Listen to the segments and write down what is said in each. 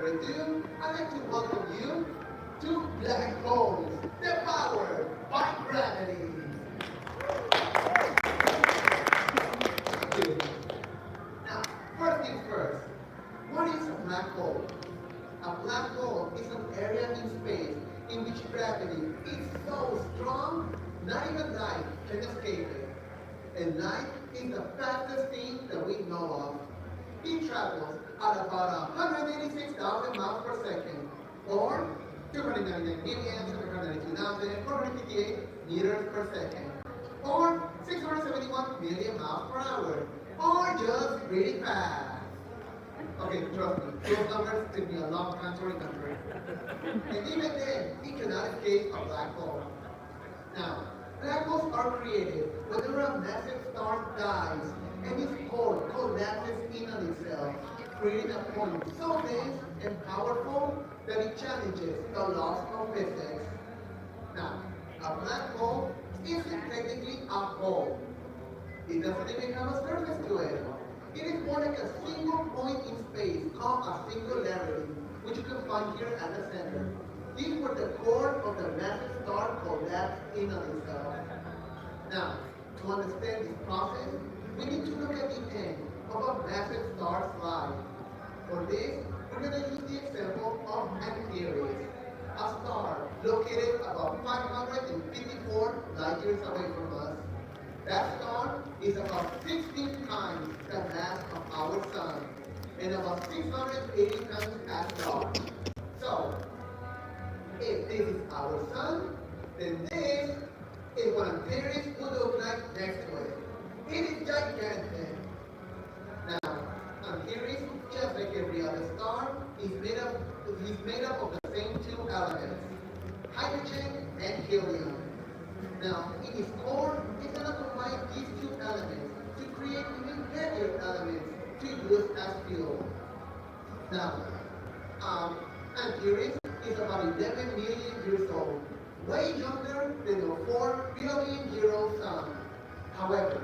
further ado, I'd like to welcome you to black holes, the power by gravity. Good. Now, first things first, what is a black hole? A black hole is an area in space in which gravity is so strong, not even light can escape it. And light is the fastest thing that we know of. It travels at about 186,000 miles per second, or 299,792,458 meters per second, or 671 million miles per hour, or just really fast. Okay, trust me, those numbers took me a long time to remember. And even then, it cannot escape a black hole. Now, black holes are created whenever a massive star dies and its core collapses in on itself, creating a point so dense and powerful that it challenges the laws of physics. Now, a black hole isn't technically a hole. It doesn't even have a surface to it. It is more like a single point in space called a singularity, which you can find here at the center. This is where the core of the massive star collapsed in on itself. Now, to understand this process, we need to look at the end of a massive star's life. For this, we're going to use the example of Antares, a star located about 554 light years away from us. That star is about 16 times the mass of our sun, and about 680 times as large. So, if this is our sun, then this is what Antares would look like next to it. It is gigantic. Now, Antares, just like every other star, is made up of the same two elements, hydrogen and helium. Now, in its core, it's going to combine these two elements to create even heavier elements to use as fuel. Now, Antares is about 11 million years old, way younger than the 4 billion-year-old sun. However,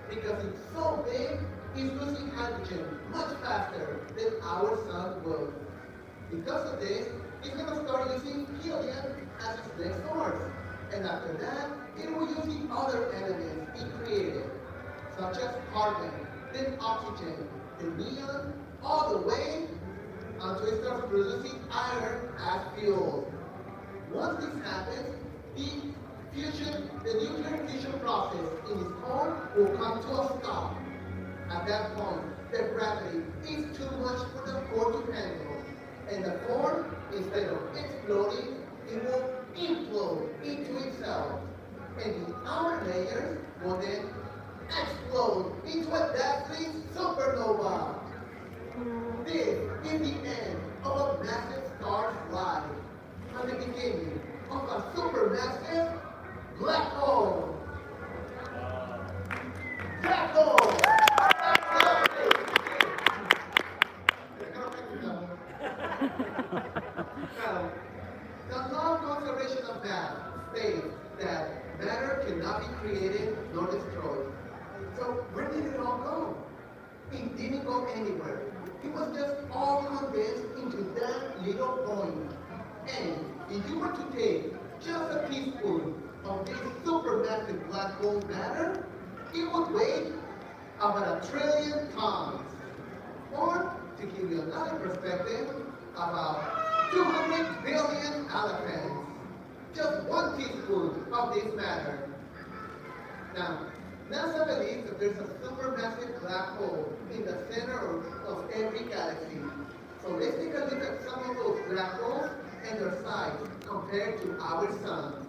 because it's so big, it's losing hydrogen much faster than our sun will. Because of this, it's going to start using helium as its next source. And after that, it will use the other elements it created, such as carbon, then oxygen, then neon, all the way until it starts producing iron as fuel. Once this happens, the nuclear fusion process in its core will come to a stop. At that point, the gravity is too much for the core to handle, and the core, instead of exploding, it will implode into itself, and the outer layers will then explode into a dazzling supernova. This is the end of a massive star's life, and the beginning of a supermassive black hole. Black hole! Now, the law of conservation of matter states that matter cannot be created nor destroyed. So where did it all go? It didn't go anywhere. It was just all condensed into that little point. And if you were to take just a teaspoon of this supermassive black hole matter, it would weigh about 1 trillion tons. Or, to give you another perspective, about 200 billion elephants. Just 1 teaspoon of this matter. Now, NASA believes that there's a supermassive black hole in the center of every galaxy. So let's take a look at some of those black holes and their size compared to our sun.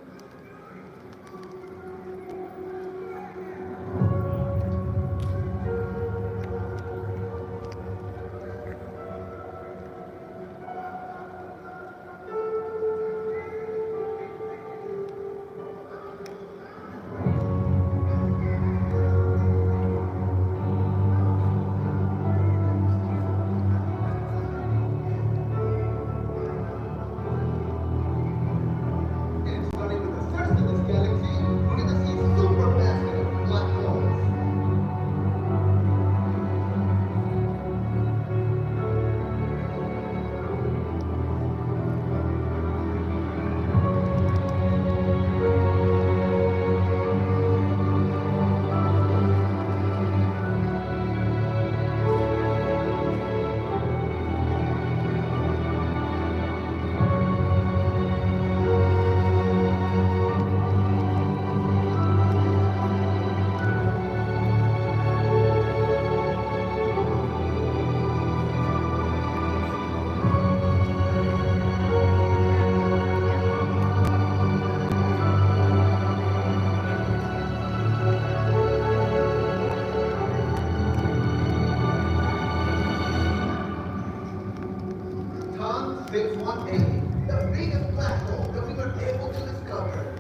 There's one day, the biggest black hole that we were able to discover.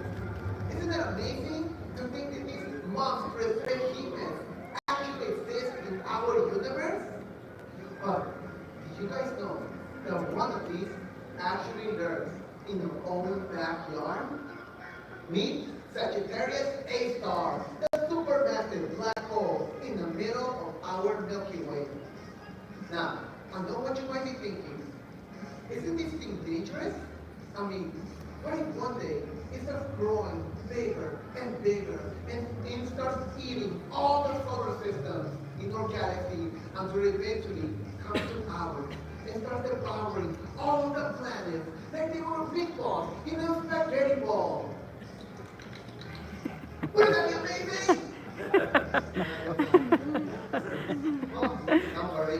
Isn't it amazing to think that these monstrous behemoths actually exist in our universe? But did you guys know that one of these actually lives in our own backyard? Meet Sagittarius A star, the supermassive black hole in the middle of our Milky Way. Now, I know what you might be thinking. Isn't this thing dangerous? I mean, what if one day it starts growing bigger and bigger and it starts eating all the solar systems in our galaxy until eventually comes to ours and starts devouring all of the planets like they were big balls in a spaghetti ball? Wouldn't that be amazing? Well, don't worry.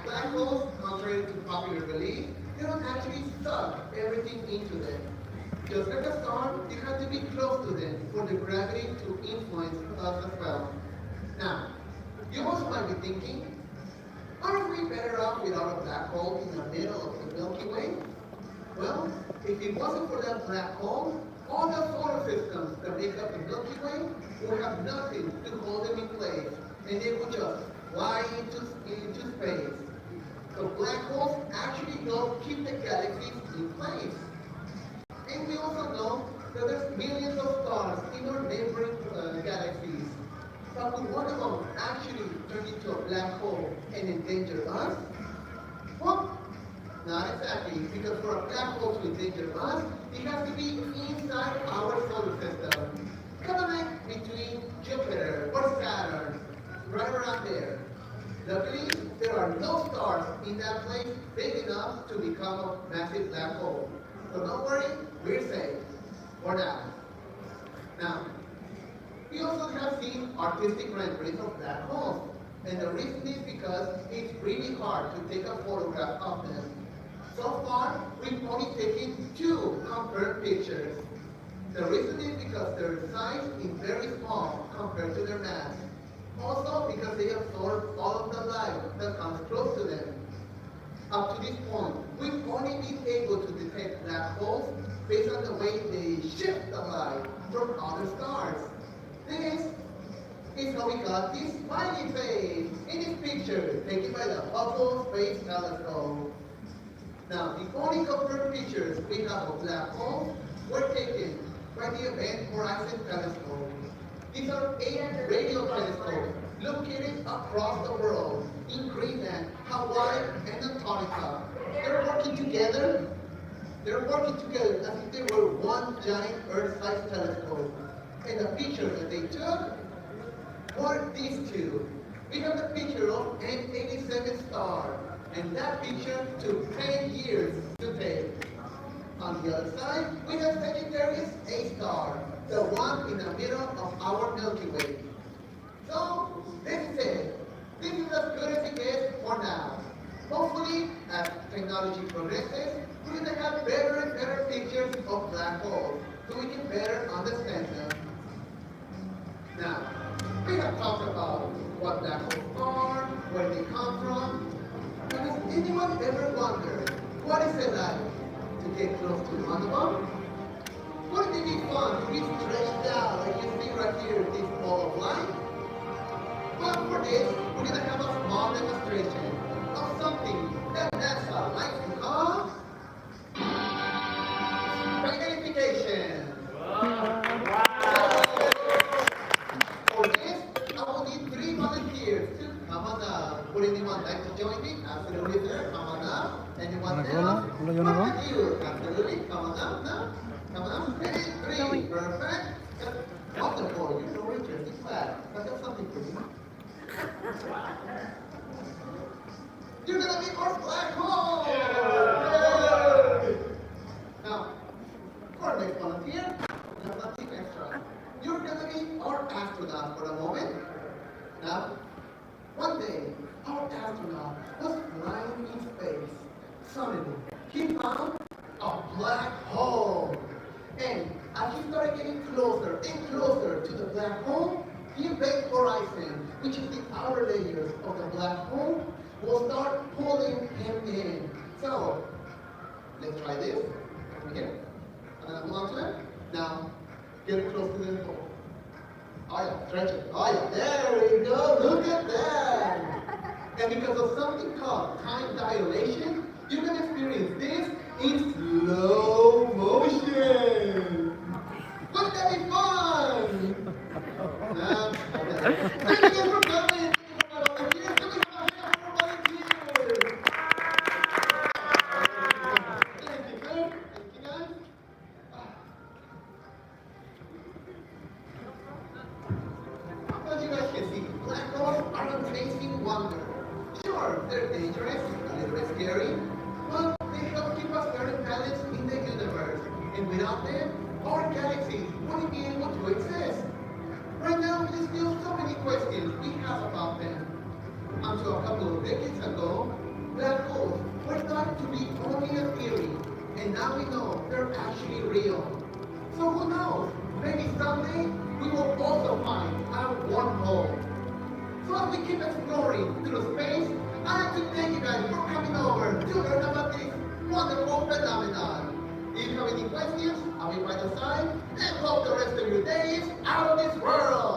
Black holes, contrary to popular belief, they don't actually suck everything into them. Just like a star, you have to be close to them for the gravity to influence us as well. Now, you also might be thinking, aren't we better off without a black hole in the middle of the Milky Way? Well, if it wasn't for that black hole, all the solar systems that make up the Milky Way would have nothing to hold them in place, and they would just fly into space. So black holes actually help keep the galaxies in place. And we also know that there's millions of stars in our neighboring galaxies. But could one of them actually turn into a black hole and endanger us? Well, not exactly, because for a black hole to endanger us, it has to be inside our solar system. Kind of like between Jupiter or Saturn, right around there. Luckily, there are no stars in that place big enough to become a massive black hole. So don't worry, we're safe for now. Now, we also have seen artistic renderings of black holes. And the reason is because it's really hard to take a photograph of them. So far, we've only taken 2 confirmed pictures. The reason is because their size is very small compared to their mass. Also because they absorb all of the light that comes close to them. Up to this point, we've only been able to detect black holes based on the way they shift the light from other stars. This is how we got this smiley face in this picture taken by the Hubble Space Telescope. Now, the only confirmed pictures we have of black holes were taken by the Event Horizon Telescope. These are 8 radio telescopes located across the world in Greenland, Hawaii, and Antarctica. They're working together as if they were one giant Earth-sized telescope. And the pictures that they took were these 2. We have the picture of M87 star, and that picture took 10 years to take. On the other side, we have Sagittarius A star, the one in the middle of our Milky Way. So, this is it. This is as good as it gets for now. Hopefully, as technology progresses, we're going to have better and better pictures of black holes, so we can better understand them. Now, we have talked about what black holes are, where they come from. But has anyone ever wondered what is it like to get close to one of them? Wouldn't it be fun to be stretched out like you see right here, this ball of light? Well, for this, we're going to have a small demonstration of something that NASA likes to call magnification. For this, I will need 3 volunteers to come on up. Would anyone like to join me? Absolutely, sir. Come on up. Anyone else? What about you? Absolutely. Come on up now. Come on up. And 3. Perfect. Wonderful. You're so interesting. Glad. But that's something for you. You're going to be our black hole! Yay! Now, for our next volunteer, we have nothing extra. You're going to be our astronaut for a moment. Now, one day, our astronaut was flying in space. Suddenly, he found a black hole. And as he started getting closer and closer to the black hole, the event horizon, which is the outer layers of the black hole, will start pulling him in. So, Let's try this. Over here. And then hold on to it. Now, get it close to the pole. Oh yeah, stretch it. Oh yeah, there we go. Look at that. And because of something called time dilation, you can experience this in slow motion. Wouldn't that be fun? Okay. Thank you guys for coming. Thank you for volunteers. Thank you, sir. Thank you, guys. As you guys can see, black holes are an amazing wonder. Sure, they're dangerous, a little bit scary, but they help keep us very balanced in the universe. And without them, our galaxy wouldn't be able to exist. Right now, there's still so many questions we have about them. Until a couple of decades ago, black holes were thought to be only a theory, and now we know they're actually real. So who knows? Maybe someday we will also find our wormhole. So as we keep exploring through space, I'd like to thank you guys for coming over to learn about this wonderful phenomenon. If you have any questions, I'll be by your side, and hope the rest of your day is out of this world.